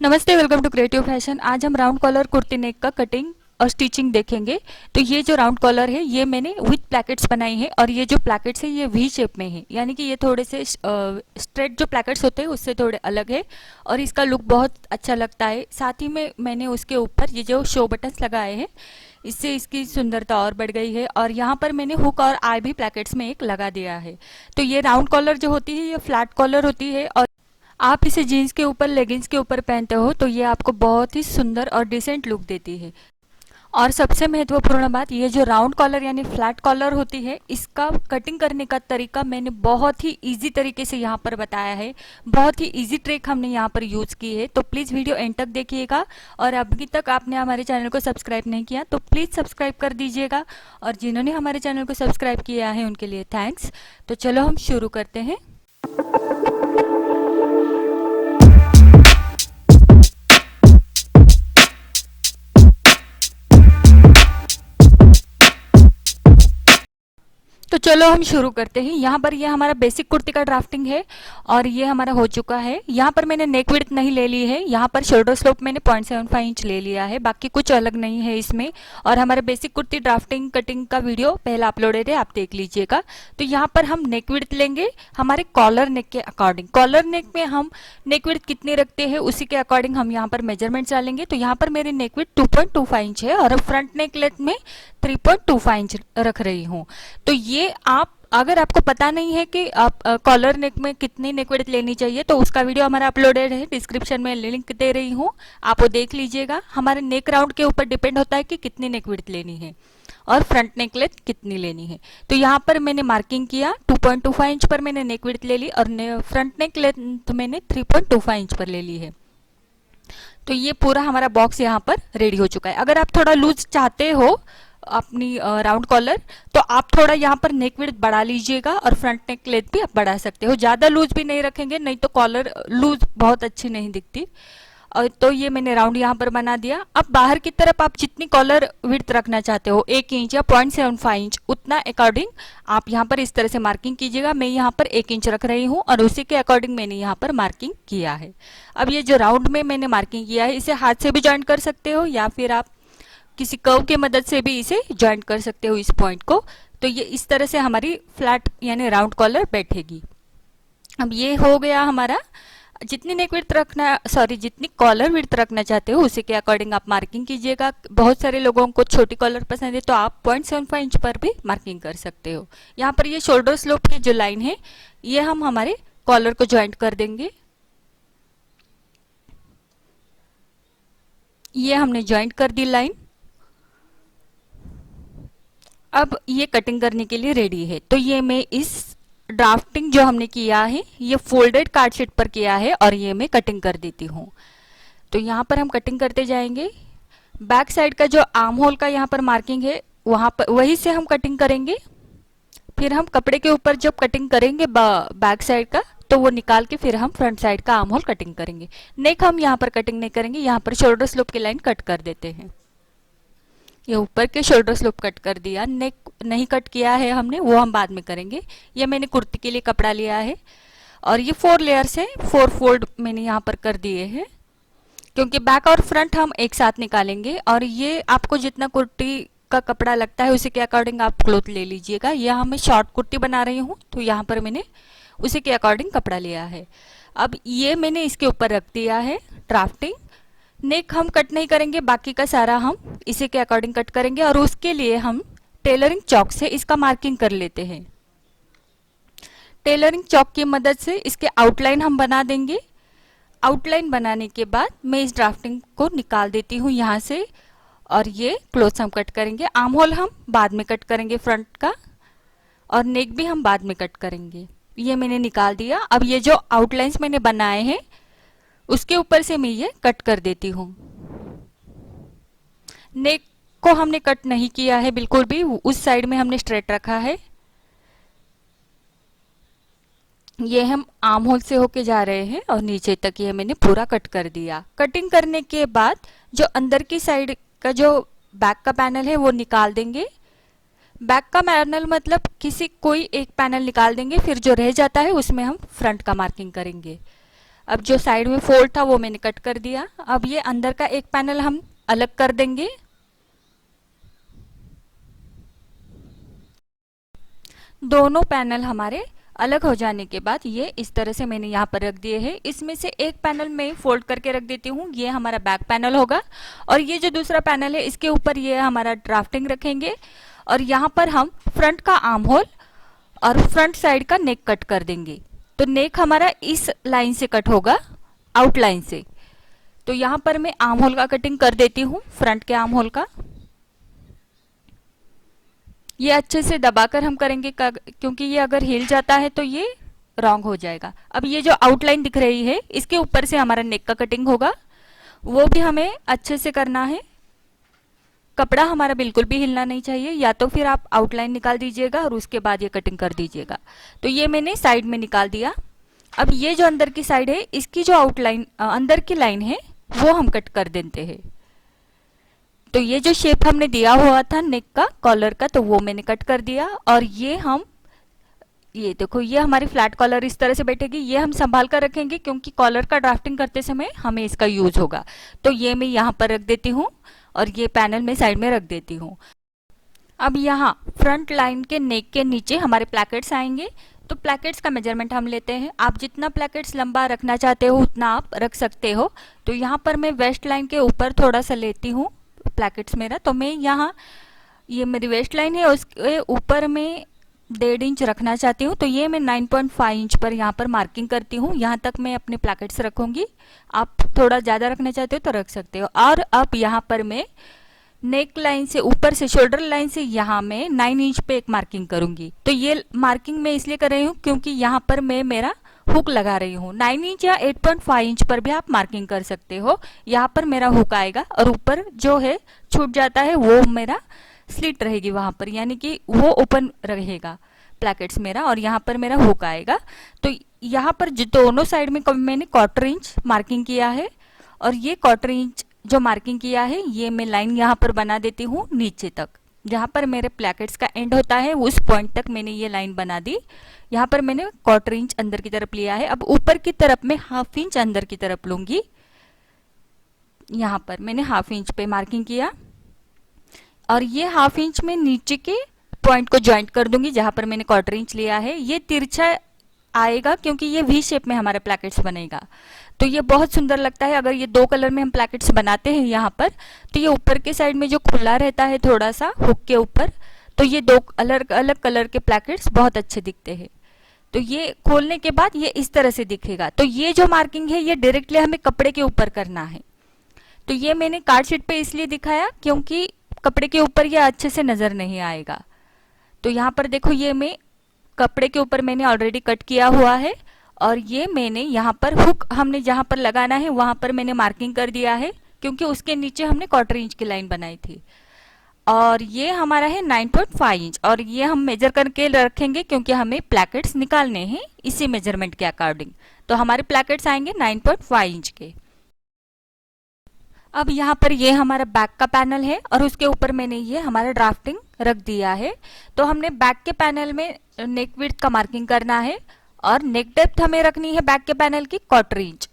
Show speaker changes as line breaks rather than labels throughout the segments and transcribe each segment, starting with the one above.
नमस्ते, welcome to creative fashion. आज हम राउंड कॉलर कुर्ती नेक का कटिंग और स्टिचिंग देखेंगे। तो ये जो राउंड कॉलर है ये मैंने विथ प्लैकेट्स बनाई है और ये जो प्लैकेट्स है ये वी शेप में है, यानी कि ये थोड़े से स्ट्रेट जो प्लैकेट्स होते हैं उससे थोड़े अलग है और इसका लुक बहुत अच्छा लगता है। साथ ही में मैंने उसके ऊपर ये जो शो बटन्स लगाए हैं, इससे इसकी सुंदरता और बढ़ गई है। और यहाँ पर मैंने हुक और आई भी प्लैकेट्स में एक लगा दिया है। तो ये राउंड कॉलर जो होती है ये फ्लैट कॉलर होती है और आप इसे जीन्स के ऊपर, लेगिंग्स के ऊपर पहनते हो तो ये आपको बहुत ही सुंदर और डिसेंट लुक देती है। और सबसे महत्वपूर्ण बात, ये जो राउंड कॉलर यानी फ्लैट कॉलर होती है, इसका कटिंग करने का तरीका मैंने बहुत ही इजी तरीके से यहाँ पर बताया है। बहुत ही इजी ट्रिक हमने यहाँ पर यूज की है, तो प्लीज़ वीडियो एंड तक देखिएगा। और अभी तक आपने हमारे चैनल को सब्सक्राइब नहीं किया तो प्लीज़ सब्सक्राइब कर दीजिएगा, और जिन्होंने हमारे चैनल को सब्सक्राइब किया है उनके लिए थैंक्स। तो चलो हम शुरू करते हैं। तो चलो हम शुरू करते हैं। यहाँ पर ये हमारा बेसिक कुर्ती का ड्राफ्टिंग है और ये हमारा हो चुका है। यहाँ पर मैंने नेक विड्थ नहीं ले ली है, यहाँ पर शोल्डर स्लोप मैंने 0.75 इंच ले लिया है, बाकी कुछ अलग नहीं है इसमें। और हमारे बेसिक कुर्ती ड्राफ्टिंग कटिंग का वीडियो पहला अपलोडेड है, आप देख लीजिएगा। तो यहाँ पर हम नेक विड्थ लेंगे हमारे कॉलर नेक के अकॉर्डिंग। कॉलर नेक में हम नेक विड्थ कितनी रखते हैं उसी के अकॉर्डिंग हम यहाँ पर मेजरमेंट्स डालेंगे। तो यहाँ पर मेरी नेक विड्थ 2.25 इंच है और फ्रंट नेक लेंथ में 3.25 इंच रख रही हूँ। तो ये आप, अगर आपको पता नहीं है कि आप कॉलर नेक में कितनी नेक विड्थ लेनी चाहिए तो उसका वीडियो हमारा अपलोडेड है, डिस्क्रिप्शन में लिंक दे रही हूँ, आप वो देख लीजिएगा। हमारे नेक राउंड के ऊपर डिपेंड होता है कि कितनी नेक विड्थ लेनी है और फ्रंट नेक लेंथ कितनी लेनी है। तो यहाँ पर मैंने मार्किंग किया, 2.25 इंच पर मैंने नेक विड्थ ले ली और फ्रंट नेक लेंथ मैंने 3.25 इंच पर ले ली है। तो ये पूरा हमारा बॉक्स यहाँ पर रेडी हो चुका है। अगर आप थोड़ा लूज चाहते हो अपनी राउंड कॉलर तो आप थोड़ा यहाँ पर नेक विड्थ बढ़ा लीजिएगा और फ्रंट नेक लेंथ भी आप बढ़ा सकते हो। ज़्यादा लूज भी नहीं रखेंगे, नहीं तो कॉलर लूज बहुत अच्छी नहीं दिखती। और तो ये मैंने राउंड यहाँ पर बना दिया। अब बाहर की तरफ आप जितनी कॉलर विड्थ रखना चाहते हो, 1 इंच या 0.75 इंच, उतना अकॉर्डिंग आप यहाँ पर इस तरह से मार्किंग कीजिएगा। मैं यहाँ पर 1 इंच रख रही हूँ और उसी के अकॉर्डिंग मैंने यहाँ पर मार्किंग किया है। अब ये जो राउंड में मैंने मार्किंग किया है इसे हाथ से भी ज्वाइंट कर सकते हो या फिर आप किसी कर्व की मदद से भी इसे ज्वाइंट कर सकते हो इस पॉइंट को। तो ये इस तरह से हमारी फ्लैट यानी राउंड कॉलर बैठेगी। अब ये हो गया हमारा। जितनी नेक विड्थ रखना, सॉरी, जितनी कॉलर विड्थ रखना चाहते हो उसी के अकॉर्डिंग आप मार्किंग कीजिएगा। बहुत सारे लोगों को छोटी कॉलर पसंद है तो आप 0.75 इंच पर भी मार्किंग कर सकते हो। यहाँ पर ये शोल्डर स्लोप की जो लाइन है ये हम हमारे कॉलर को ज्वाइंट कर देंगे। ये हमने ज्वाइंट कर दी लाइन। अब ये कटिंग करने के लिए रेडी है। तो ये मैं इस ड्राफ्टिंग जो हमने किया है ये फोल्डेड कार्ड शीट पर किया है और ये मैं कटिंग कर देती हूँ। तो यहाँ पर हम कटिंग करते जाएंगे। बैक साइड का जो आर्म होल का यहाँ पर मार्किंग है वहाँ पर वहीं से हम कटिंग करेंगे। फिर हम कपड़े के ऊपर जब कटिंग करेंगे बैक साइड का तो वो निकाल के फिर हम फ्रंट साइड का आर्म होल कटिंग करेंगे। नेक हम यहाँ पर कटिंग नहीं करेंगे, यहाँ पर शोल्डर स्लोप की लाइन कट कर देते हैं। ये ऊपर के शोल्डर स्लोप कट कर दिया, नेक नहीं कट किया है हमने, वो हम बाद में करेंगे। ये मैंने कुर्ती के लिए कपड़ा लिया है और ये 4 लेयर से 4 फोल्ड मैंने यहाँ पर कर दिए हैं क्योंकि बैक और फ्रंट हम एक साथ निकालेंगे। और ये आपको जितना कुर्ती का कपड़ा लगता है उसी के अकॉर्डिंग आप क्लोथ ले लीजिएगा। यहाँ मैं शॉर्ट कुर्ती बना रही हूँ तो यहाँ पर मैंने उसी के अकॉर्डिंग कपड़ा लिया है। अब ये मैंने इसके ऊपर रख दिया है ड्राफ्टिंग। नेक हम कट नहीं करेंगे, बाकी का सारा हम इसी के अकॉर्डिंग कट करेंगे और उसके लिए हम टेलरिंग चौक से इसका मार्किंग कर लेते हैं। टेलरिंग चौक की मदद से इसके आउटलाइन हम बना देंगे। आउटलाइन बनाने के बाद मैं इस ड्राफ्टिंग को निकाल देती हूँ यहाँ से और ये क्लोथ हम कट करेंगे। आर्म होल हम बाद में कट करेंगे फ्रंट का, और नेक भी हम बाद में कट करेंगे। ये मैंने निकाल दिया। अब ये जो आउटलाइंस मैंने बनाए हैं उसके ऊपर से मैं ये कट कर देती हूँ। नेक को हमने कट नहीं किया है बिल्कुल भी, उस साइड में हमने स्ट्रेट रखा है। ये हम आर्म होल से होके जा रहे हैं और नीचे तक ये मैंने पूरा कट कर दिया। कटिंग करने के बाद जो अंदर की साइड का जो बैक का पैनल है वो निकाल देंगे। बैक का पैनल मतलब कोई एक पैनल निकाल देंगे, फिर जो रह जाता है उसमें हम फ्रंट का मार्किंग करेंगे। अब जो साइड में फोल्ड था वो मैंने कट कर दिया। अब ये अंदर का एक पैनल हम अलग कर देंगे। दोनों पैनल हमारे अलग हो जाने के बाद ये इस तरह से मैंने यहाँ पर रख दिए हैं। इसमें से एक पैनल में फोल्ड करके रख देती हूँ, ये हमारा बैक पैनल होगा। और ये जो दूसरा पैनल है इसके ऊपर ये हमारा ड्राफ्टिंग रखेंगे। और यहाँ पर हम फ्रंट का आर्म होल और फ्रंट साइड का नेक कट कर देंगे। तो नेक हमारा इस लाइन से कट होगा, आउटलाइन से। तो यहाँ पर मैं आर्म होल का कटिंग कर देती हूँ, फ्रंट के आर्म होल का। ये अच्छे से दबाकर हम करेंगे क्योंकि ये अगर हिल जाता है तो ये रॉन्ग हो जाएगा। अब ये जो आउटलाइन दिख रही है इसके ऊपर से हमारा नेक का कटिंग होगा, वो भी हमें अच्छे से करना है। कपड़ा हमारा बिल्कुल भी हिलना नहीं चाहिए, या तो फिर आप आउटलाइन निकाल दीजिएगा और उसके बाद ये कटिंग कर दीजिएगा। तो ये मैंने साइड में निकाल दिया। अब ये जो अंदर की साइड है इसकी जो आउटलाइन अंदर की लाइन है वो हम कट कर देते हैं। तो ये जो शेप हमने दिया हुआ था नेक का, कॉलर का, तो वो मैंने कट कर दिया। और ये देखो, ये हमारी फ्लैट कॉलर इस तरह से बैठेगी। ये हम संभाल कर रखेंगे क्योंकि कॉलर का ड्राफ्टिंग करते समय हमें इसका यूज होगा। तो ये मैं यहाँ पर रख देती हूँ और ये पैनल में साइड में रख देती हूँ। अब यहाँ फ्रंट लाइन के नेक के नीचे हमारे प्लैकेट्स आएंगे। तो प्लैकेट्स का मेजरमेंट हम लेते हैं। आप जितना प्लैकेट्स लंबा रखना चाहते हो उतना आप रख सकते हो। तो यहाँ पर मैं वेस्ट लाइन के ऊपर थोड़ा सा लेती हूँ प्लैकेट्स मेरा। तो मैं यहाँ, ये मेरी वेस्ट लाइन है, उसके ऊपर मैं 1.5 इंच रखना चाहती हूँ। तो ये मैं 9.5 इंच पर यहाँ पर मार्किंग करती हूँ। यहाँ तक मैं अपने प्लैकेट्स रखूंगी। आप थोड़ा ज़्यादा रखना चाहते हो तो रख सकते हो। और अब यहाँ पर मैं नेक लाइन से ऊपर से, शोल्डर लाइन से यहाँ मैं 9 इंच पे एक मार्किंग करूंगी। तो ये मार्किंग मैं इसलिए कर रही हूँ क्योंकि यहाँ पर मैं मेरा हुक लगा रही हूँ। 9 इंच या 8.5 इंच पर भी आप मार्किंग कर सकते हो। यहाँ पर मेरा हुक आएगा और ऊपर जो है छूट जाता है वो मेरा स्लिट रहेगी वहां पर, यानी कि वो ओपन रहेगा प्लैकेट्स मेरा, और यहाँ पर मेरा हुक आएगा। तो यहाँ पर जो दोनों साइड में मैंने 1/4 इंच मार्किंग किया है। और ये 1/4 इंच जो मार्किंग किया है ये मैं लाइन यहाँ पर बना देती हूँ नीचे तक। जहाँ पर मेरे प्लैकेट्स का एंड होता है उस पॉइंट तक मैंने ये लाइन बना दी। यहाँ पर मैंने 1/4 इंच अंदर की तरफ लिया है। अब ऊपर की तरफ मैं 1/2 इंच अंदर की तरफ लूंगी। यहाँ पर मैंने 1/2 इंच पे मार्किंग किया और ये 1/2 इंच में नीचे के पॉइंट को ज्वाइंट कर दूंगी जहां पर मैंने 1/4 इंच लिया है। ये तिरछा आएगा क्योंकि ये वी शेप में हमारा प्लैकेट्स बनेगा। तो ये बहुत सुंदर लगता है। अगर ये 2 कलर में हम प्लैकेट्स बनाते हैं यहाँ पर, तो ये ऊपर के साइड में जो खुला रहता है थोड़ा सा हुक के ऊपर, तो ये 2 अलग अलग कलर के प्लैकेट्स बहुत अच्छे दिखते हैं। तो ये खोलने के बाद ये इस तरह से दिखेगा। तो ये जो मार्किंग है ये डायरेक्टली हमें कपड़े के ऊपर करना है। तो ये मैंने कार्ड शीट पे इसलिए दिखाया क्योंकि कपड़े के ऊपर ये अच्छे से नजर नहीं आएगा। तो यहाँ पर देखो, ये मैं कपड़े के ऊपर मैंने ऑलरेडी कट किया हुआ है और ये मैंने यहाँ पर हुक हमने जहाँ पर लगाना है वहां पर मैंने मार्किंग कर दिया है क्योंकि उसके नीचे हमने 1/4 इंच की लाइन बनाई थी। और ये हमारा है 9.5 इंच और ये हम मेजर करके रखेंगे क्योंकि हमें प्लैकेट्स निकालने हैं इसी मेजरमेंट के अकॉर्डिंग। तो हमारे प्लैकेट्स आएंगे 9.5 इंच के। अब यहाँ पर ये हमारा बैक का पैनल है और उसके ऊपर मैंने ये हमारा ड्राफ्टिंग रख दिया है। तो हमने बैक के पैनल में नेक विड्थ का मार्किंग करना है और नेक डेप्थ हमें रखनी है बैक के पैनल की 1/4 इंच।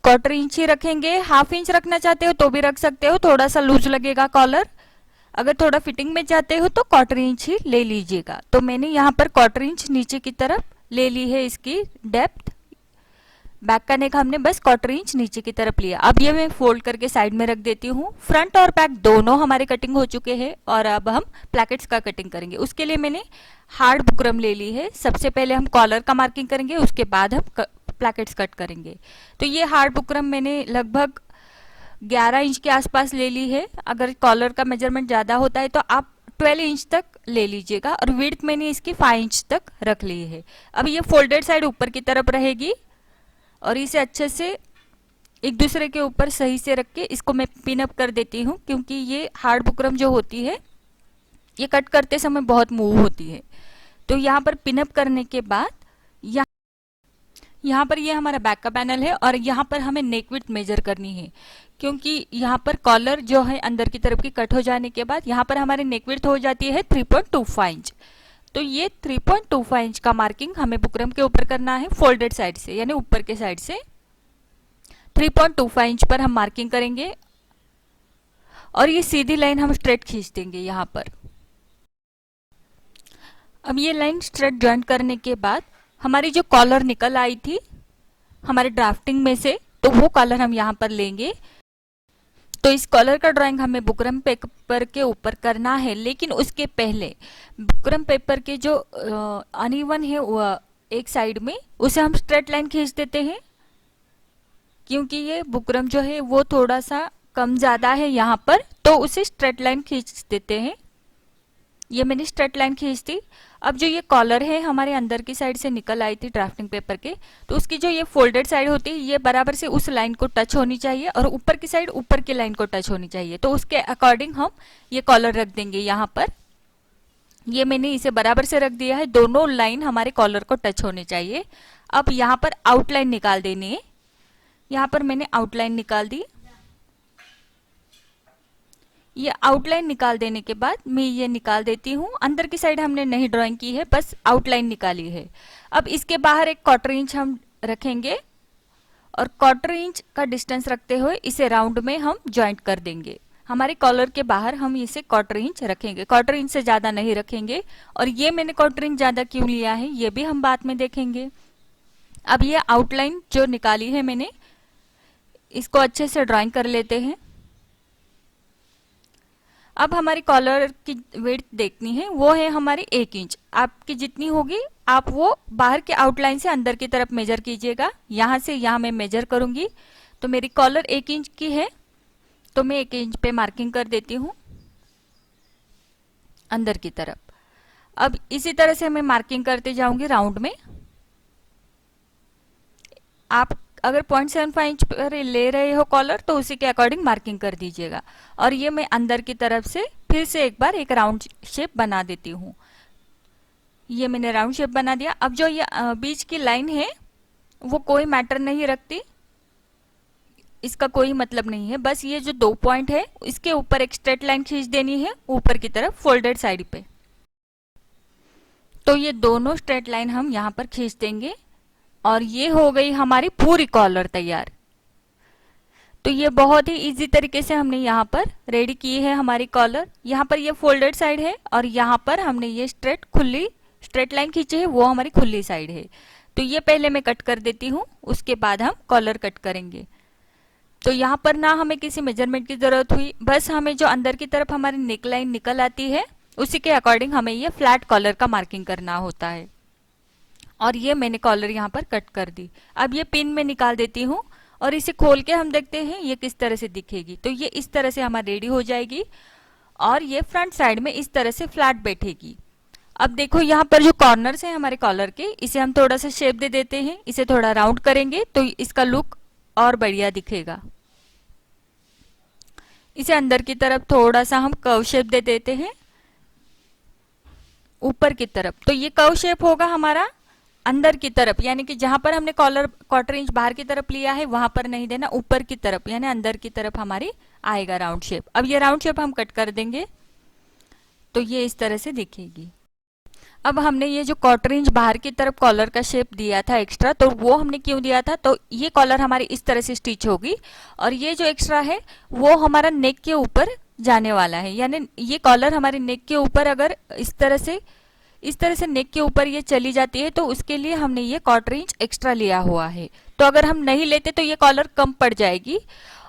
1/4 इंच ही रखेंगे। 1/2 इंच रखना चाहते हो तो भी रख सकते हो, थोड़ा सा लूज लगेगा कॉलर। अगर थोड़ा फिटिंग में चाहते हो तो 1/4 इंच ही ले लीजिएगा। तो मैंने यहाँ पर 1/4 इंच नीचे की तरफ ले ली है इसकी डेप्थ। बैक का नेक हमने बस 1/4 इंच नीचे की तरफ लिया। अब ये मैं फोल्ड करके साइड में रख देती हूँ। फ्रंट और बैक दोनों हमारे कटिंग हो चुके हैं और अब हम प्लैकेट्स का कटिंग करेंगे। उसके लिए मैंने हार्ड बुकरम ले ली है। सबसे पहले हम कॉलर का मार्किंग करेंगे, उसके बाद हम प्लैकेट्स कट करेंगे। तो ये हार्ड बुकरम मैंने लगभग 11 इंच के आसपास ले ली है। अगर कॉलर का मेजरमेंट ज्यादा होता है तो आप 12 इंच तक ले लीजिएगा और विड्थ मैंने इसकी 5 इंच तक रख ली है। अब ये फोल्डेड साइड ऊपर की तरफ रहेगी और इसे अच्छे से एक दूसरे के ऊपर सही से रख के इसको मैं पिन अप कर देती हूँ क्योंकि ये हार्ड बुकरम जो होती है ये कट करते समय बहुत मूव होती है। तो यहाँ पर पिन अप करने के बाद यहाँ पर ये हमारा बैक का पैनल है और यहाँ पर हमें नेक विड्थ मेजर करनी है क्योंकि यहाँ पर कॉलर जो है अंदर की तरफ की कट हो जाने के बाद यहाँ पर हमारे नेक विड्थ हो जाती है 3.25 इंच। तो ये 3.25 इंच का मार्किंग हमें बुकरम के ऊपर करना है फोल्डेड साइड से, यानी ऊपर के साइड से 3.25 इंच पर हम मार्किंग करेंगे और ये सीधी लाइन हम स्ट्रेट खींच देंगे यहाँ पर। अब ये लाइन स्ट्रेट जॉइंट करने के बाद हमारी जो कॉलर निकल आई थी हमारे ड्राफ्टिंग में से, तो वो कॉलर हम यहाँ पर लेंगे। तो इस कॉलर का ड्राइंग हमें बुकरम पेपर के ऊपर करना है, लेकिन उसके पहले बुकरम पेपर के जो अनइवन है एक साइड में, उसे हम स्ट्रेट लाइन खींच देते हैं, क्योंकि ये बुकरम जो है वो थोड़ा सा कम ज्यादा है यहाँ पर, तो उसे स्ट्रेट लाइन खींच देते हैं। ये मैंने स्ट्रेट लाइन खींच दी। अब जो ये कॉलर है हमारे अंदर की साइड से निकल आई थी ड्राफ्टिंग पेपर के, तो उसकी जो ये फोल्डेड साइड होती है ये बराबर से उस लाइन को टच होनी चाहिए और ऊपर की साइड ऊपर की लाइन को टच होनी चाहिए। तो उसके अकॉर्डिंग हम ये कॉलर रख देंगे यहाँ पर। ये मैंने इसे बराबर से रख दिया है, दोनों लाइन हमारे कॉलर को टच होने चाहिए। अब यहाँ पर आउटलाइन निकाल देनी है। यहाँ पर मैंने आउटलाइन निकाल दी। ये आउटलाइन निकाल देने के बाद मैं ये निकाल देती हूँ। अंदर की साइड हमने नहीं ड्राइंग की है, बस आउटलाइन निकाली है। अब इसके बाहर एक 1/4 इंच हम रखेंगे और 1/4 इंच का डिस्टेंस रखते हुए इसे राउंड में हम ज्वाइंट कर देंगे। हमारे कॉलर के बाहर हम इसे 1/4 इंच रखेंगे, 1/4 इंच से ज्यादा नहीं रखेंगे। और ये मैंने 1/4 इंच ज्यादा क्यों लिया है ये भी हम बाद में देखेंगे। अब ये आउटलाइन जो निकाली है मैंने, इसको अच्छे से ड्राइंग कर लेते हैं। अब हमारी कॉलर की विड्थ देखनी है, वो है हमारी 1 इंच। आपकी जितनी होगी आप वो बाहर के आउटलाइन से अंदर की तरफ मेजर कीजिएगा। यहाँ से यहाँ मैं मेजर करूंगी, तो मेरी कॉलर 1 इंच की है, तो मैं 1 इंच पे मार्किंग कर देती हूँ अंदर की तरफ। अब इसी तरह से मैं मार्किंग करते जाऊंगी राउंड में। आप अगर 0.75 इंच पर ले रहे हो कॉलर तो उसी के अकॉर्डिंग मार्किंग कर दीजिएगा। और ये मैं अंदर की तरफ से फिर से एक बार एक राउंड शेप बना देती हूँ। ये मैंने राउंड शेप बना दिया। अब जो ये बीच की लाइन है वो कोई मैटर नहीं रखती, इसका कोई मतलब नहीं है। बस ये जो 2 पॉइंट है इसके ऊपर एक स्ट्रेट लाइन खींच देनी है ऊपर की तरफ फोल्डेड साइड पे। तो ये दोनों स्ट्रेट लाइन हम यहाँ पर खींच देंगे और ये हो गई हमारी पूरी कॉलर तैयार। तो ये बहुत ही इजी तरीके से हमने यहाँ पर रेडी की है हमारी कॉलर। यहाँ पर ये फोल्डेड साइड है और यहाँ पर हमने ये स्ट्रेट लाइन खींची है, वो हमारी खुली साइड है। तो ये पहले मैं कट कर देती हूँ, उसके बाद हम कॉलर कट करेंगे। तो यहाँ पर ना हमें किसी मेजरमेंट की जरूरत हुई, बस हमें जो अंदर की तरफ हमारी नेक लाइन निकल आती है उसी के अकॉर्डिंग हमें ये फ्लैट कॉलर का मार्किंग करना होता है। और ये मैंने कॉलर यहाँ पर कट कर दी। अब ये पिन में निकाल देती हूँ और इसे खोल के हम देखते हैं ये किस तरह से दिखेगी। तो ये इस तरह से हमारी रेडी हो जाएगी और ये फ्रंट साइड में इस तरह से फ्लैट बैठेगी। अब देखो यहाँ पर जो कॉर्नर्स हैं हमारे कॉलर के, इसे हम थोड़ा सा शेप दे देते हैं। इसे थोड़ा राउंड करेंगे तो इसका लुक और बढ़िया दिखेगा। इसे अंदर की तरफ थोड़ा सा हम कर्व शेप दे देते हैं ऊपर की तरफ। तो ये कर्व शेप होगा हमारा अंदर की तरफ, यानी कि जहां पर हमने कॉलर 1/4 इंच बाहर की तरफ लिया है वहां पर नहीं देना, ऊपर की तरफ यानी अंदर की तरफ हमारी आएगा राउंड शेप। अब ये राउंड शेप हम कट कर देंगे तो ये इस तरह से दिखेगी। अब हमने ये जो 1/4 इंच बाहर की तरफ कॉलर का शेप दिया था एक्स्ट्रा, तो वो हमने क्यों दिया था, तो ये कॉलर हमारी इस तरह से स्टिच होगी और ये जो एक्स्ट्रा है वो हमारा नेक के ऊपर जाने वाला है। यानी ये कॉलर हमारे नेक के ऊपर अगर इस तरह से नेक के ऊपर ये चली जाती है तो उसके लिए हमने ये 1/4 इंच एक्स्ट्रा लिया हुआ है। तो अगर हम नहीं लेते तो ये कॉलर कम पड़ जाएगी,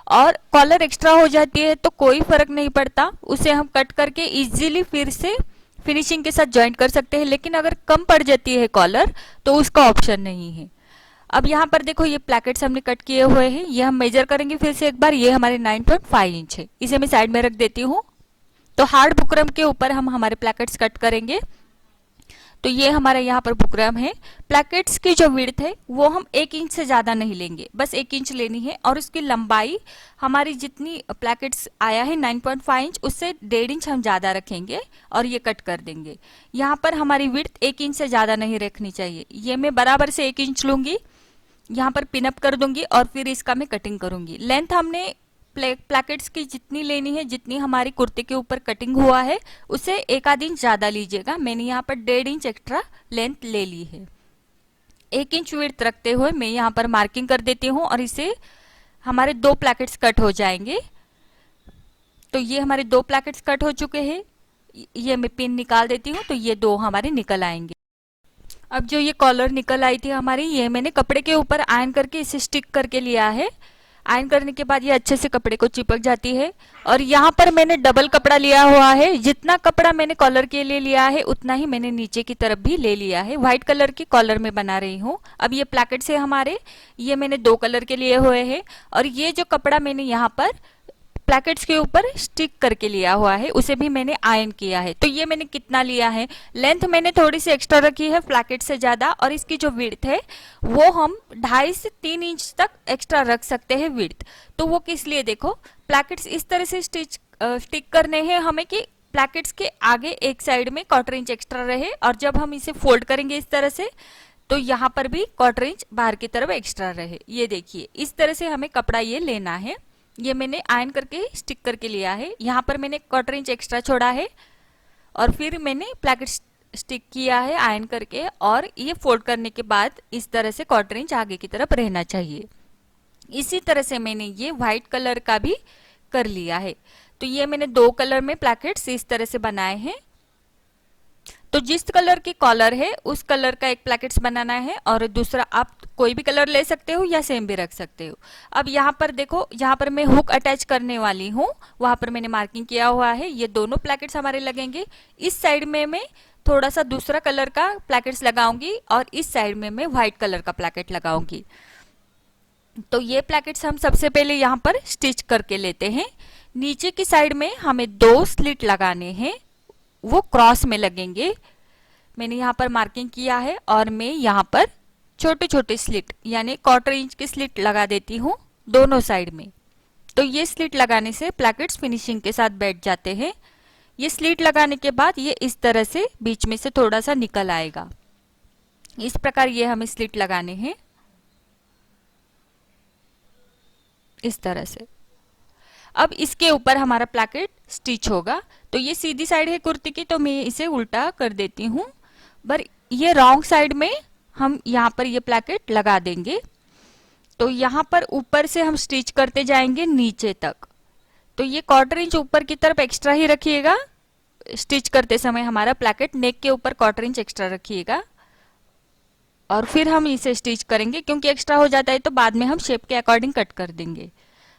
और कॉलर एक्स्ट्रा हो जाती है तो कोई फर्क नहीं पड़ता, उसे हम कट करके इजीली फिर से फिनिशिंग के साथ ज्वाइंट कर सकते हैं। लेकिन अगर कम पड़ जाती है कॉलर तो उसका ऑप्शन नहीं है। अब यहाँ पर देखो ये प्लैकेट्स हमने कट किए हुए हैं, ये हम मेजर करेंगे फिर से एक बार। ये हमारे 9.5 इंच है, इसे मैं साइड में रख देती हूँ। तो हार्ड बुकरम के ऊपर हम हमारे प्लैकेट्स कट करेंगे। तो ये हमारा यहाँ पर बुकरम है। प्लैकेट्स की जो विड्थ है वो हम 1 इंच से ज्यादा नहीं लेंगे, बस 1 इंच लेनी है। और उसकी लंबाई हमारी जितनी प्लैकेट्स आया है 9.5 इंच उससे 1.5 इंच हम ज्यादा रखेंगे और ये कट कर देंगे। यहाँ पर हमारी विड्थ 1 इंच से ज्यादा नहीं रखनी चाहिए। ये मैं बराबर से 1 इंच लूंगी, यहाँ पर पिनअप कर दूंगी और फिर इसका मैं कटिंग करूंगी। लेंथ हमने प्लैकेट्स की जितनी लेनी है, जितनी हमारी कुर्ते के ऊपर कटिंग हुआ है, उसे 1 इंच ज्यादा लीजिएगा। मैंने यहाँ पर 1.5 इंच एक्स्ट्रा लेंथ ले ली है। 1 इंच विड्थ रखते हुए मैं यहाँ पर मार्किंग कर देती हूँ और इसे हमारे 2 प्लैकेट्स कट हो जाएंगे। तो ये हमारे 2 प्लैकेट्स कट हो चुके हैं। ये मैं पिन निकाल देती हूँ, तो ये 2 हमारे निकल आएंगे। अब जो ये कॉलर निकल आई थी हमारी, ये मैंने कपड़े के ऊपर आयरन करके इसे स्टिक करके लिया है। आयरन करने के बाद ये अच्छे से कपड़े को चिपक जाती है। और यहाँ पर मैंने डबल कपड़ा लिया हुआ है। जितना कपड़ा मैंने कॉलर के लिए लिया है उतना ही मैंने नीचे की तरफ भी ले लिया है। व्हाइट कलर की कॉलर में बना रही हूँ। अब ये प्लैकेट्स है हमारे, ये मैंने 2 कलर के लिए हुए हैं। और ये जो कपड़ा मैंने यहाँ पर प्लैकेट्स के ऊपर स्टिक करके लिया हुआ है, उसे भी मैंने आयरन किया है। तो ये मैंने कितना लिया है, लेंथ मैंने थोड़ी सी एक्स्ट्रा रखी है प्लैकेट से ज्यादा, और इसकी जो विड्थ है वो हम 2.5 से 3 इंच तक एक्स्ट्रा रख सकते हैं विड्थ। तो वो किस लिए, देखो प्लैकेट्स इस तरह से स्टिक करने हैं हमें कि प्लैकेट्स के आगे एक साइड में 1/4 इंच एक्स्ट्रा रहे, और जब हम इसे फोल्ड करेंगे इस तरह से, तो यहाँ पर भी 1/4 इंच बाहर की तरफ एक्स्ट्रा रहे। ये देखिए, इस तरह से हमें कपड़ा ये लेना है। ये मैंने आयरन करके स्टिक करके लिया है। यहाँ पर मैंने 1/4 इंच एक्स्ट्रा छोड़ा है, और फिर मैंने प्लैकेट स्टिक किया है आयरन करके, और ये फोल्ड करने के बाद इस तरह से 1/4 इंच आगे की तरफ रहना चाहिए। इसी तरह से मैंने ये व्हाइट कलर का भी कर लिया है। तो ये मैंने 2 कलर में प्लैकेट्स इस तरह से बनाए हैं। तो जिस कलर की कॉलर है उस कलर का एक प्लैकेट्स बनाना है, और दूसरा आप कोई भी कलर ले सकते हो या सेम भी रख सकते हो। अब यहाँ पर देखो, यहाँ पर मैं हुक अटैच करने वाली हूँ, वहां पर मैंने मार्किंग किया हुआ है। ये दोनों प्लैकेट्स हमारे लगेंगे। इस साइड में मैं थोड़ा सा दूसरा कलर का प्लैकेट्स लगाऊंगी, और इस साइड में मैं व्हाइट कलर का प्लैकेट लगाऊंगी। तो ये प्लैकेट्स हम सबसे पहले यहाँ पर स्टिच करके लेते हैं। नीचे की साइड में हमें 2 स्लिट लगाने हैं, वो क्रॉस में लगेंगे। मैंने यहाँ पर मार्किंग किया है, और मैं यहाँ पर छोटे छोटे स्लिट यानी 1/4 इंच की स्लिट लगा देती हूँ दोनों साइड में। तो ये स्लिट लगाने से प्लैकेट्स फिनिशिंग के साथ बैठ जाते हैं। ये स्लिट लगाने के बाद ये इस तरह से बीच में से थोड़ा सा निकल आएगा। इस प्रकार ये हमें स्लिट लगाने हैं, इस तरह से। अब इसके ऊपर हमारा प्लैकेट स्टिच होगा। तो ये सीधी साइड है कुर्ती की, तो मैं इसे उल्टा कर देती हूँ। पर ये रॉन्ग साइड में हम यहाँ पर ये प्लैकेट लगा देंगे। तो यहाँ पर ऊपर से हम स्टिच करते जाएंगे नीचे तक। तो ये 1/4 इंच ऊपर की तरफ एक्स्ट्रा ही रखिएगा। स्टिच करते समय हमारा प्लैकेट नेक के ऊपर 1/4 इंच एक्स्ट्रा रखिएगा, और फिर हम इसे स्टिच करेंगे। क्योंकि एक्स्ट्रा हो जाता है तो बाद में हम शेप के अकॉर्डिंग कट कर देंगे।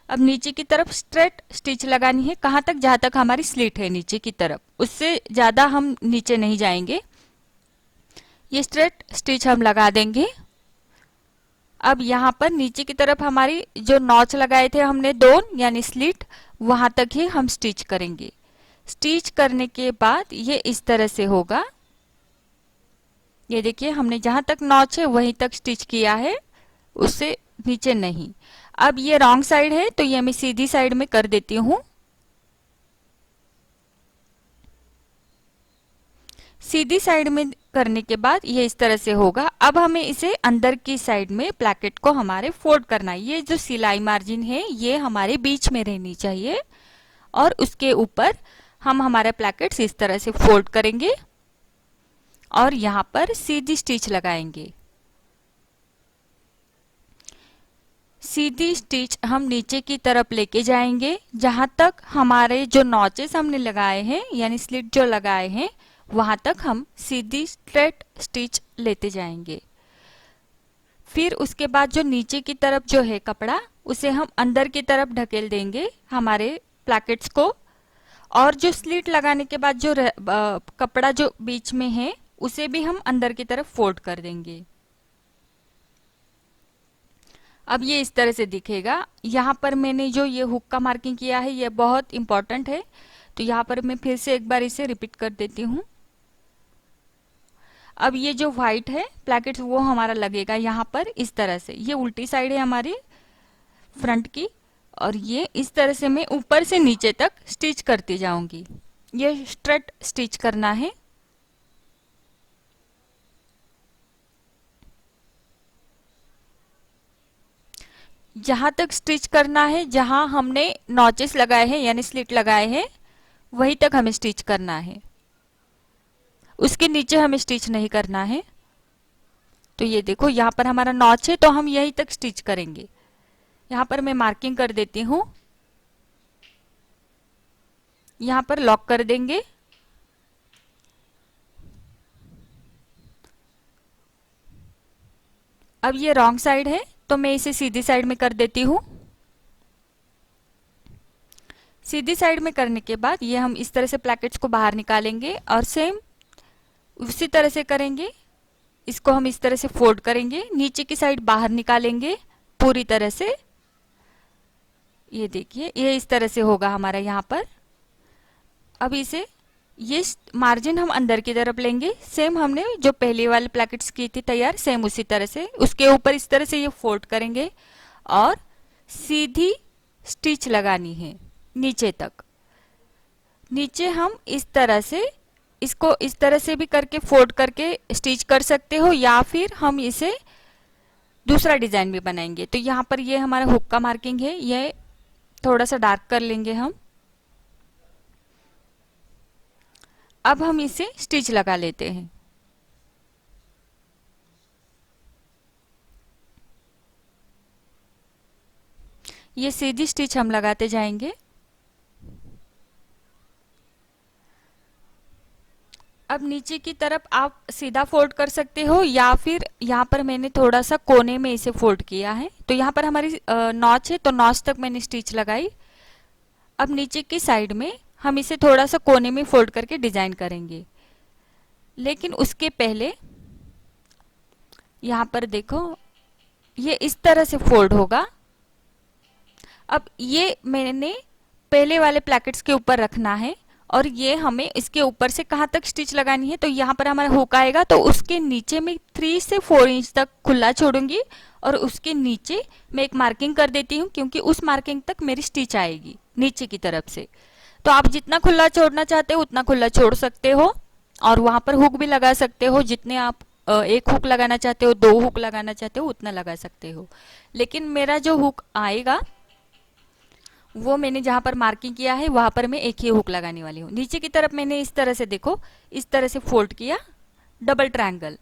अब नीचे की तरफ स्ट्रेट स्टिच लगानी है, कहाँ तक, जहां तक हमारी स्लिट है नीचे की तरफ, उससे ज्यादा हम नीचे नहीं जाएंगे। ये स्ट्रेट स्टिच हम लगा देंगे। अब यहाँ पर नीचे की तरफ हमारी जो नॉच लगाए थे हमने 2 यानी स्लिट, वहां तक ही हम स्टिच करेंगे। स्टिच करने के बाद ये इस तरह से होगा। ये देखिए, हमने जहां तक नॉच है वहीं तक स्टिच किया है, उससे नीचे नहीं। अब ये रॉन्ग साइड है, तो ये मैं सीधी साइड में कर देती हूँ। सीधी साइड में करने के बाद ये इस तरह से होगा। अब हमें इसे अंदर की साइड में प्लैकेट को हमारे फोल्ड करना है। ये जो सिलाई मार्जिन है ये हमारे बीच में रहनी चाहिए, और उसके ऊपर हम हमारा प्लैकेट्स इस तरह से फोल्ड करेंगे, और यहाँ पर सीधी स्टिच लगाएंगे। सीधी स्टिच हम नीचे की तरफ लेके जाएंगे, जहां तक हमारे जो नॉचेस हमने लगाए हैं यानी स्लिट जो लगाए हैं वहां तक हम सीधी स्ट्रेट स्टिच लेते जाएंगे। फिर उसके बाद जो नीचे की तरफ जो है कपड़ा, उसे हम अंदर की तरफ ढकेल देंगे हमारे प्लैकेट्स को, और जो स्लिट लगाने के बाद जो कपड़ा जो बीच में है उसे भी हम अंदर की तरफ फोल्ड कर देंगे। अब ये इस तरह से दिखेगा। यहाँ पर मैंने जो ये हुक का मार्किंग किया है ये बहुत इंपॉर्टेंट है, तो यहाँ पर मैं फिर से एक बार इसे रिपीट कर देती हूँ। अब ये जो व्हाइट है प्लैकेट्स वो हमारा लगेगा यहाँ पर इस तरह से। ये उल्टी साइड है हमारी फ्रंट की, और ये इस तरह से मैं ऊपर से नीचे तक स्टिच करती जाऊंगी। ये स्ट्रेट स्टिच करना है। जहां तक स्टिच करना है, जहां हमने नॉचेस लगाए हैं यानी स्लिट लगाए हैं, वहीं तक हमें स्टिच करना है, उसके नीचे हमें स्टिच नहीं करना है। तो ये देखो यहाँ पर हमारा नॉच है तो हम यहीं तक स्टिच करेंगे। यहाँ पर मैं मार्किंग कर देती हूँ, यहाँ पर लॉक कर देंगे। अब ये रॉन्ग साइड है तो मैं इसे सीधी साइड में कर देती हूँ। सीधी साइड में करने के बाद ये हम इस तरह से प्लैकेट्स को बाहर निकालेंगे और सेम उसी तरह से करेंगे। इसको हम इस तरह से फोल्ड करेंगे, नीचे की साइड बाहर निकालेंगे पूरी तरह से। ये देखिए ये इस तरह से होगा हमारा यहाँ पर। अब इसे ये मार्जिन हम अंदर की तरफ लेंगे, सेम हमने जो पहले वाले प्लैकेट्स की थी तैयार, सेम उसी तरह से उसके ऊपर इस तरह से ये फोल्ड करेंगे और सीधी स्टिच लगानी है नीचे तक। नीचे हम इस तरह से इसको इस तरह से भी करके फोल्ड करके स्टिच कर सकते हो, या फिर हम इसे दूसरा डिजाइन भी बनाएंगे। तो यहाँ पर ये हमारा हुक का मार्किंग है, ये थोड़ा सा डार्क कर लेंगे हम। अब हम इसे स्टिच लगा लेते हैं। ये सीधी स्टिच हम लगाते जाएंगे। अब नीचे की तरफ आप सीधा फोल्ड कर सकते हो, या फिर यहाँ पर मैंने थोड़ा सा कोने में इसे फोल्ड किया है। तो यहाँ पर हमारी नॉच है तो नॉच तक मैंने स्टिच लगाई। अब नीचे की साइड में हम इसे थोड़ा सा कोने में फोल्ड करके डिजाइन करेंगे, लेकिन उसके पहले यहाँ पर देखो ये इस तरह से फोल्ड होगा। अब ये मैंने पहले वाले प्लैकेट्स के ऊपर रखना है और ये हमें इसके ऊपर से कहाँ तक स्टिच लगानी है। तो यहाँ पर हमारा हुक आएगा तो उसके नीचे में 3 से 4 इंच तक खुला छोड़ूंगी और उसके नीचे मैं एक मार्किंग कर देती हूँ, क्योंकि उस मार्किंग तक मेरी स्टिच आएगी नीचे की तरफ से। तो आप जितना खुला छोड़ना चाहते हो उतना खुला छोड़ सकते हो और वहां पर हुक भी लगा सकते हो। जितने आप एक हुक लगाना चाहते हो, 2 हुक लगाना चाहते हो उतना लगा सकते हो। लेकिन मेरा जो हुक आएगा वो मैंने जहां पर मार्किंग किया है वहां पर मैं एक ही हुक लगाने वाली हूँ। नीचे की तरफ मैंने इस तरह से देखो इस तरह से फोल्ड किया डबल ट्रायंगल,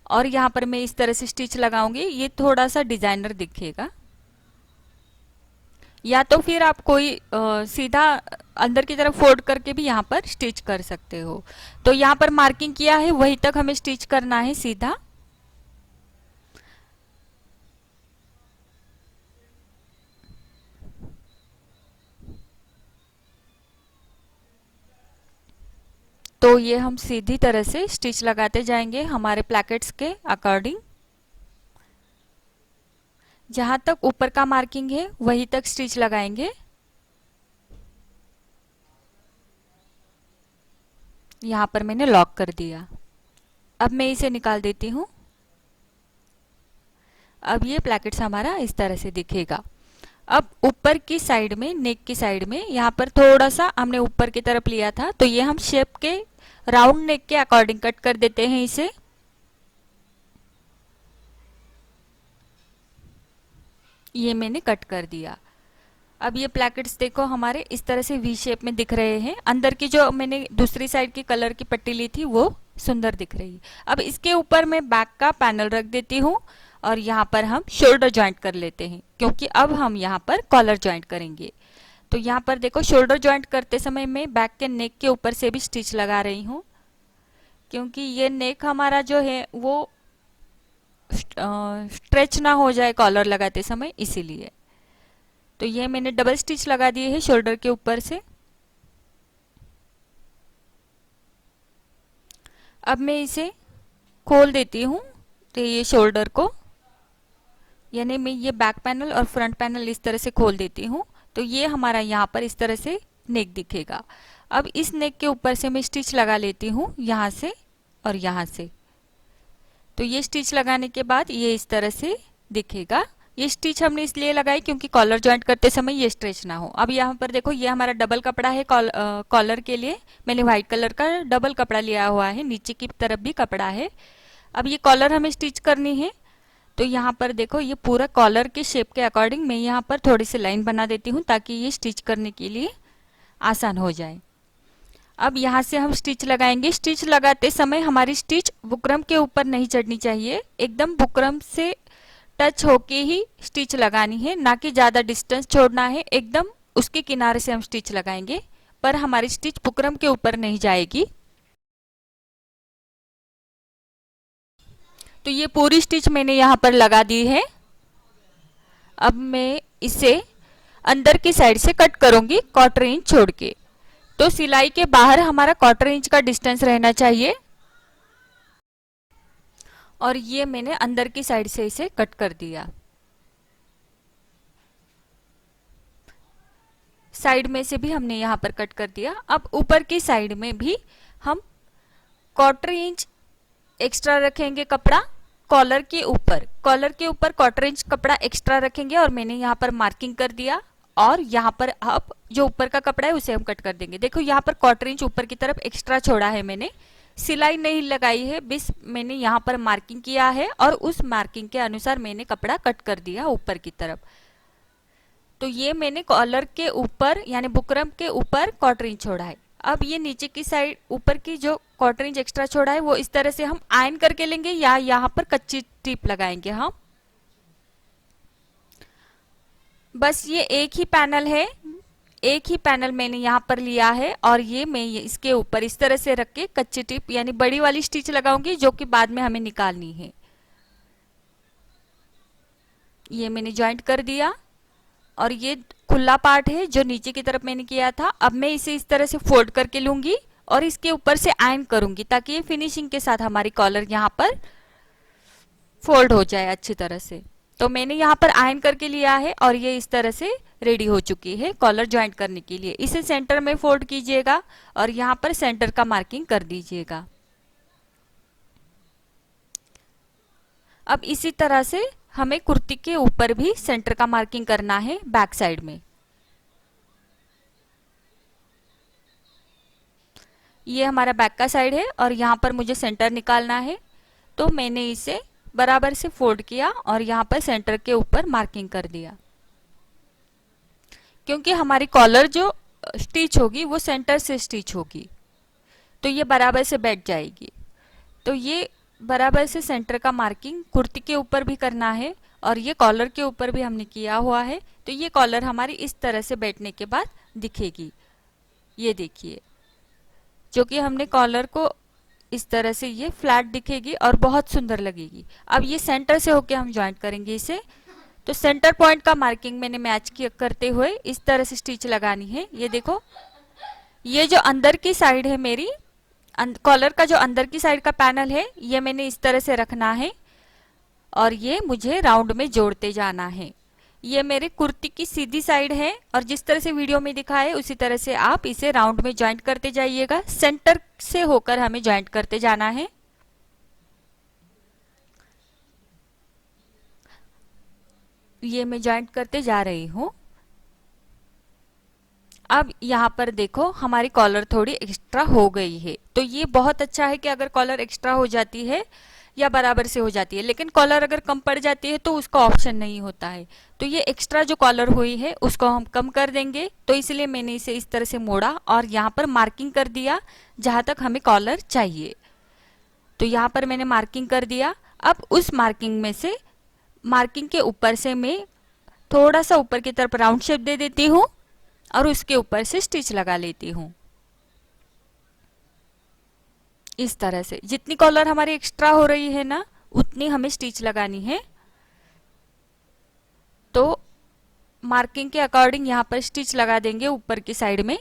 और यहाँ पर मैं इस तरह से स्टिच लगाऊंगी। ये थोड़ा सा डिजाइनर दिखेगा, या तो फिर आप कोई सीधा अंदर की तरफ फोल्ड करके भी यहाँ पर स्टिच कर सकते हो। तो यहाँ पर मार्किंग किया है वहीं तक हमें स्टिच करना है सीधा। तो ये हम सीधी तरह से स्टिच लगाते जाएंगे हमारे प्लैकेट्स के अकॉर्डिंग। जहां तक ऊपर का मार्किंग है वहीं तक स्टिच लगाएंगे। यहाँ पर मैंने लॉक कर दिया। अब मैं इसे निकाल देती हूँ। अब ये प्लैकेट्स हमारा इस तरह से दिखेगा। अब ऊपर की साइड में, नेक की साइड में यहाँ पर थोड़ा सा हमने ऊपर की तरफ लिया था, तो ये हम शेप के राउंड नेक के अकॉर्डिंग कट कर देते हैं इसे। ये मैंने कट कर दिया। अब ये प्लैकेट्स देखो हमारे इस तरह से वी शेप में दिख रहे हैं। अंदर की जो मैंने दूसरी साइड की कलर की पट्टी ली थी वो सुंदर दिख रही है। अब इसके ऊपर मैं बैक का पैनल रख देती हूँ और यहाँ पर हम शोल्डर जॉइंट कर लेते हैं, क्योंकि अब हम यहाँ पर कॉलर जॉइंट करेंगे। तो यहाँ पर देखो शोल्डर जॉइंट करते समय मैं बैक के नेक के ऊपर से भी स्टिच लगा रही हूँ, क्योंकि ये नेक हमारा जो है वो स्ट्रेच ना हो जाए कॉलर लगाते समय, इसीलिए। तो ये मैंने डबल स्टिच लगा दिए है शोल्डर के ऊपर से। अब मैं इसे खोल देती हूँ। तो ये शोल्डर को, यानी मैं ये बैक पैनल और फ्रंट पैनल इस तरह से खोल देती हूँ। तो ये हमारा यहाँ पर इस तरह से नेक दिखेगा। अब इस नेक के ऊपर से मैं स्टिच लगा लेती हूँ यहाँ से और यहाँ से। तो ये स्टिच लगाने के बाद ये इस तरह से दिखेगा। ये स्टिच हमने इसलिए लगाई क्योंकि कॉलर जॉइंट करते समय ये स्ट्रेच ना हो। अब यहाँ पर देखो ये हमारा डबल कपड़ा है। कॉलर के लिए मैंने व्हाइट कलर का डबल कपड़ा लिया हुआ है, नीचे की तरफ भी कपड़ा है। अब ये कॉलर हमें स्टिच करनी है, तो यहाँ पर देखो ये पूरा कॉलर के शेप के अकॉर्डिंग मैं यहाँ पर थोड़ी सी लाइन बना देती हूँ ताकि ये स्टिच करने के लिए आसान हो जाए। अब यहाँ से हम स्टिच लगाएंगे। स्टिच लगाते समय हमारी स्टिच बुकरम के ऊपर नहीं चढ़नी चाहिए, एकदम बुकरम से टच होके ही स्टिच लगानी है, ना कि ज़्यादा डिस्टेंस छोड़ना है। एकदम उसके किनारे से हम स्टिच लगाएंगे, पर हमारी स्टिच बुकरम के ऊपर नहीं जाएगी। तो ये पूरी स्टिच मैंने यहाँ पर लगा दी है। अब मैं इसे अंदर की साइड से कट करूंगी 1/4 इंच छोड़ के। तो सिलाई के बाहर हमारा 1/4 इंच का डिस्टेंस रहना चाहिए, और ये मैंने अंदर की साइड से इसे कट कर दिया। साइड में से भी हमने यहाँ पर कट कर दिया। अब ऊपर की साइड में भी हम 1/4 इंच एक्स्ट्रा रखेंगे कपड़ा कॉलर के ऊपर। कॉलर के ऊपर 1/4 इंच कपड़ा एक्स्ट्रा रखेंगे, और मैंने यहाँ पर मार्किंग कर दिया। और यहाँ पर अब जो ऊपर का कपड़ा है उसे हम कट कर देंगे। देखो यहाँ पर 1/4 इंच ऊपर की तरफ एक्स्ट्रा छोड़ा है मैंने, सिलाई नहीं लगाई है, बस मैंने यहाँ पर मार्किंग किया है और उस मार्किंग के अनुसार मैंने कपड़ा कट कर दिया ऊपर की तरफ। तो ये मैंने कॉलर के ऊपर यानी बुकरम के ऊपर 1/4 इंच छोड़ा है। अब ये नीचे की साइड ऊपर की जो 1/4 इंच एक्स्ट्रा छोड़ा है वो इस तरह से हम आयन करके लेंगे, या यहाँ पर कच्ची टिप लगाएंगे हम। बस ये एक ही पैनल है, एक ही पैनल मैंने यहाँ पर लिया है, और ये मैं इसके ऊपर इस तरह से रख के कच्ची टिप यानी बड़ी वाली स्टिच लगाऊंगी, जो कि बाद में हमें निकालनी है। ये मैंने ज्वाइंट कर दिया, और ये खुला पार्ट है जो नीचे की तरफ मैंने किया था। अब मैं इसे इस तरह से फोल्ड करके लूंगी और इसके ऊपर से आयन करूंगी, ताकि ये फिनिशिंग के साथ हमारी कॉलर यहाँ पर फोल्ड हो जाए अच्छी तरह से। तो मैंने यहाँ पर आयन करके लिया है, और ये इस तरह से रेडी हो चुकी है कॉलर ज्वाइंट करने के लिए। इसे सेंटर में फोल्ड कीजिएगा और यहाँ पर सेंटर का मार्किंग कर दीजिएगा। अब इसी तरह से हमें कुर्ती के ऊपर भी सेंटर का मार्किंग करना है बैक साइड में। ये हमारा बैक का साइड है और यहाँ पर मुझे सेंटर निकालना है, तो मैंने इसे बराबर से फोल्ड किया और यहाँ पर सेंटर के ऊपर मार्किंग कर दिया। क्योंकि हमारी कॉलर जो स्टिच होगी वो सेंटर से स्टिच होगी, तो ये बराबर से बैठ जाएगी। तो ये बराबर से सेंटर का मार्किंग कुर्ती के ऊपर भी करना है, और ये कॉलर के ऊपर भी हमने किया हुआ है। तो ये कॉलर हमारी इस तरह से बैठने के बाद दिखेगी। ये देखिए, जो कि हमने कॉलर को इस तरह से ये फ्लैट दिखेगी और बहुत सुंदर लगेगी। अब ये सेंटर से होके हम ज्वाइंट करेंगे इसे। तो सेंटर पॉइंट का मार्किंग मैंने मैच करते हुए इस तरह से स्टिच लगानी है। ये देखो, ये जो अंदर की साइड है मेरी कॉलर का, जो अंदर की साइड का पैनल है, ये मैंने इस तरह से रखना है और ये मुझे राउंड में जोड़ते जाना है। ये मेरे कुर्ती की सीधी साइड है, और जिस तरह से वीडियो में दिखा है उसी तरह से आप इसे राउंड में ज्वाइंट करते जाइएगा। सेंटर से होकर हमें ज्वाइंट करते जाना है। ये मैं ज्वाइंट करते जा रही हूँ। अब यहाँ पर देखो हमारी कॉलर थोड़ी एक्स्ट्रा हो गई है। तो ये बहुत अच्छा है कि अगर कॉलर एक्स्ट्रा हो जाती है या बराबर से हो जाती है, लेकिन कॉलर अगर कम पड़ जाती है तो उसका ऑप्शन नहीं होता है। तो ये एक्स्ट्रा जो कॉलर हुई है उसको हम कम कर देंगे। तो इसलिए मैंने इसे इस तरह से मोड़ा और यहाँ पर मार्किंग कर दिया जहाँ तक हमें कॉलर चाहिए। तो यहाँ पर मैंने मार्किंग कर दिया। अब उस मार्किंग में से, मार्किंग के ऊपर से मैं थोड़ा सा ऊपर की तरफ राउंड शेप दे देती हूँ और उसके ऊपर से स्टिच लगा लेती हूँ। इस तरह से जितनी कॉलर हमारी एक्स्ट्रा हो रही है ना, उतनी हमें स्टिच लगानी है। तो मार्किंग के अकॉर्डिंग यहाँ पर स्टिच लगा देंगे ऊपर की साइड में।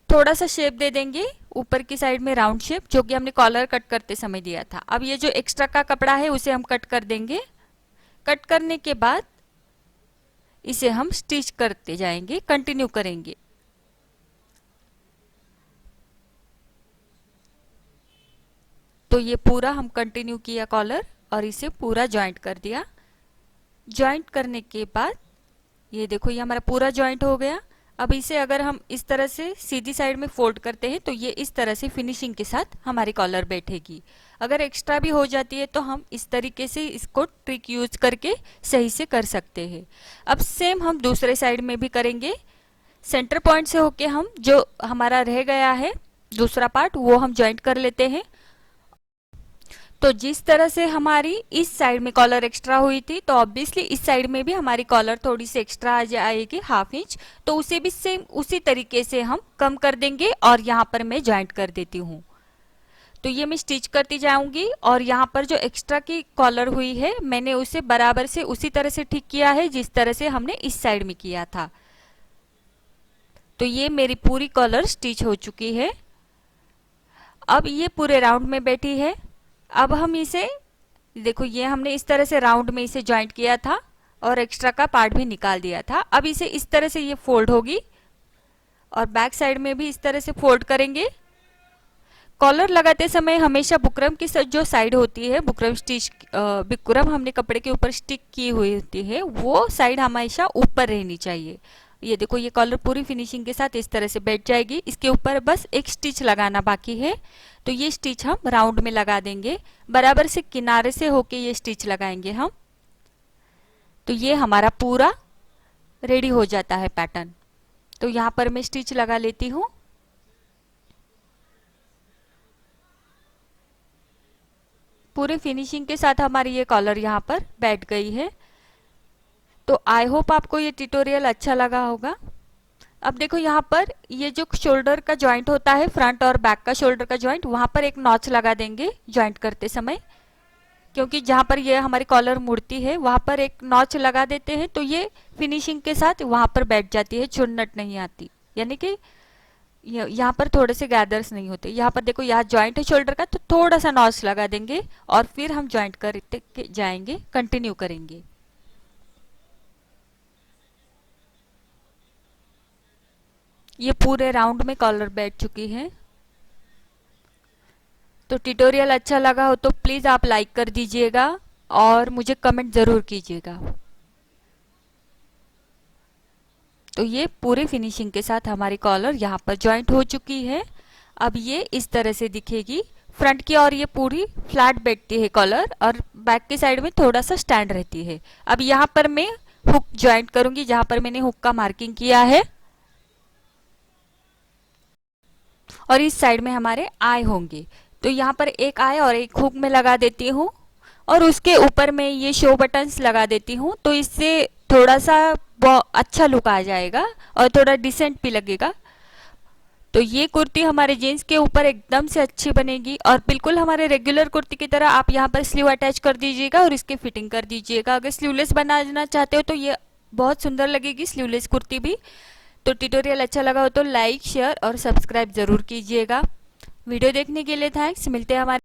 थोड़ा सा शेप दे देंगे ऊपर की साइड में, राउंड शेप, जो कि हमने कॉलर कट करते समय दिया था। अब ये जो एक्स्ट्रा का कपड़ा है उसे हम कट कर देंगे। कट करने के बाद इसे हम स्टिच करते जाएंगे, कंटिन्यू करेंगे। तो ये पूरा हम कंटिन्यू किया कॉलर और इसे पूरा ज्वाइंट कर दिया। ज्वाइंट करने के बाद ये देखो, ये हमारा पूरा ज्वाइंट हो गया। अब इसे अगर हम इस तरह से सीधी साइड में फोल्ड करते हैं तो ये इस तरह से फिनिशिंग के साथ हमारी कॉलर बैठेगी। अगर एक्स्ट्रा भी हो जाती है तो हम इस तरीके से इसको ट्रिक यूज करके सही से कर सकते हैं। अब सेम हम दूसरे साइड में भी करेंगे। सेंटर पॉइंट से होके हम जो हमारा रह गया है दूसरा पार्ट वो हम ज्वाइंट कर लेते हैं। तो जिस तरह से हमारी इस साइड में कॉलर एक्स्ट्रा हुई थी तो ऑब्वियसली इस साइड में भी हमारी कॉलर थोड़ी सी एक्स्ट्रा आ जाएगी, ½ इंच। तो उसे भी सेम उसी तरीके से हम कम कर देंगे और यहाँ पर मैं ज्वाइंट कर देती हूँ। तो ये मैं स्टिच करती जाऊंगी और यहाँ पर जो एक्स्ट्रा की कॉलर हुई है मैंने उसे बराबर से उसी तरह से ठीक किया है जिस तरह से हमने इस साइड में किया था। तो ये मेरी पूरी कॉलर स्टिच हो चुकी है। अब ये पूरे राउंड में बैठी है। अब हम इसे देखो, ये हमने इस तरह से राउंड में इसे ज्वाइंट किया था और एक्स्ट्रा का पार्ट भी निकाल दिया था। अब इसे इस तरह से ये फोल्ड होगी और बैक साइड में भी इस तरह से फोल्ड करेंगे। कॉलर लगाते समय हमेशा बुकरम की जो साइड होती है, बुकरम स्टिच बुकरम हमने कपड़े के ऊपर स्टिक की हुई होती है, वो साइड हमेशा ऊपर रहनी चाहिए। ये देखो, ये कॉलर पूरी फिनिशिंग के साथ इस तरह से बैठ जाएगी। इसके ऊपर बस एक स्टिच लगाना बाकी है। तो ये स्टिच हम राउंड में लगा देंगे, बराबर से किनारे से होके ये स्टिच लगाएंगे हम। तो ये हमारा पूरा रेडी हो जाता है पैटर्न। तो यहाँ पर मैं स्टिच लगा लेती हूँ। पूरे फिनिशिंग के साथ हमारी ये कॉलर यहाँ पर बैठ गई है। तो आई होप आपको ये ट्यूटोरियल अच्छा लगा होगा। अब देखो, यहाँ पर ये जो शोल्डर का जॉइंट होता है, फ्रंट और बैक का शोल्डर का जॉइंट, वहां पर एक नॉच लगा देंगे जॉइंट करते समय, क्योंकि जहां पर ये हमारी कॉलर मुड़ती है वहां पर एक नॉच लगा देते हैं तो ये फिनिशिंग के साथ वहां पर बैठ जाती है, चुन्नट नहीं आती। यानी कि यहाँ पर थोड़े से गैदर्स नहीं होते। यहाँ पर देखो, यहाँ जॉइंट है शोल्डर का तो थोड़ा सा नॉच लगा देंगे और फिर हम जॉइंट करते जाएंगे, कंटिन्यू करेंगे। ये पूरे राउंड में कॉलर बैठ चुकी है। तो ट्यूटोरियल अच्छा लगा हो तो प्लीज आप लाइक कर दीजिएगा और मुझे कमेंट जरूर कीजिएगा। तो ये पूरी फिनिशिंग के साथ हमारी कॉलर यहाँ पर जॉइंट हो चुकी है। अब ये इस तरह से दिखेगी फ्रंट की, और ये पूरी फ्लैट बैठती है कॉलर और बैक की साइड में थोड़ा सा स्टैंड रहती है। अब यहाँ पर मैं हुक ज्वाइंट करूंगी जहां पर मैंने हुक का मार्किंग किया है, और इस साइड में हमारे आई होंगे। तो यहाँ पर एक आई और एक हुक में लगा देती हूँ और उसके ऊपर मैं ये शो बटन्स लगा देती हूँ। तो इससे थोड़ा सा अच्छा लुक आ जाएगा और थोड़ा डिसेंट भी लगेगा। तो ये कुर्ती हमारे जीन्स के ऊपर एकदम से अच्छी बनेगी और बिल्कुल हमारे रेगुलर कुर्ती की तरह। आप यहाँ पर स्लीव अटैच कर दीजिएगा और इसकी फिटिंग कर दीजिएगा। अगर स्लीवलेस बनाना चाहते हो तो ये बहुत सुंदर लगेगी स्लीवलेस कुर्ती भी। तो ट्यूटोरियल अच्छा लगा हो तो लाइक, शेयर और सब्सक्राइब जरूर कीजिएगा। वीडियो देखने के लिए थैंक्स। मिलते हैं हमारे